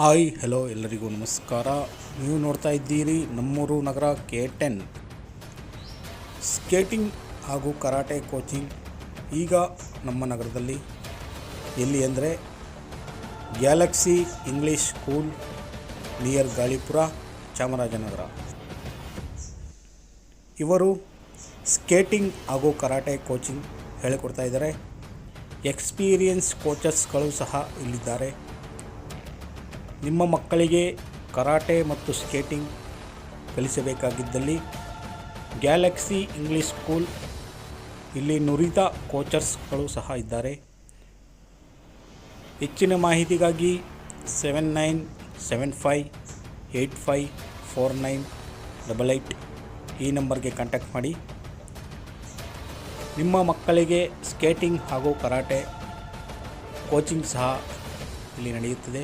Hi hello ಎಲ್ಲರಿಗೂ ನಮಸ್ಕಾರ. ನೀವು ನೋಡ್ತಾ ಇದ್ದೀರಿ ನಮ್ಮೂರು ನಗರ K10 ಸ್ಕೇಟಿಂಗ್ ಹಾಗೂ ಕರಾಟೆ ಕೋಚಿಂಗ್. ಈಗ ನಮ್ಮ ನಗರದಲ್ಲಿ ಎಲ್ಲಿ ಅಂದರೆ Galaxy English school near Galipura, Chamarajanagar. ಇವರು ಸ್ಕೇಟಿಂಗ್ ಹಾಗೂ ಕರಾಟೆ ಕೋಚಿಂಗ್ ಹೇಳಿಕೊಡ್ತಾ ಇದ್ದಾರೆ. ಎಕ್ಸ್ಪೀರಿಯನ್ಸ್ ಕೋಚಸ್ಗಳು ಸಹ ಇಲ್ಲಿದ್ದಾರೆ. ನಿಮ್ಮ ಮಕ್ಕಳಿಗೆ ಕರಾಟೆ ಮತ್ತು ಸ್ಕೇಟಿಂಗ್ ಕಲಿಸಬೇಕಾಗಿದ್ದಲ್ಲಿ ಗ್ಯಾಲಕ್ಸಿ ಇಂಗ್ಲೀಷ್ ಸ್ಕೂಲ್, ಇಲ್ಲಿ ನುರಿತ ಕೋಚರ್ಸ್ಗಳು ಸಹ ಇದ್ದಾರೆ. ಹೆಚ್ಚಿನ ಮಾಹಿತಿಗಾಗಿ 7975854988 ಈ ನಂಬರ್ಗೆ ಕಾಂಟ್ಯಾಕ್ಟ್ ಮಾಡಿ. ನಿಮ್ಮ ಮಕ್ಕಳಿಗೆ ಸ್ಕೇಟಿಂಗ್ ಹಾಗೂ ಕರಾಟೆ ಕೋಚಿಂಗ್ ಸಹ ಇಲ್ಲಿ ನಡೆಯುತ್ತದೆ.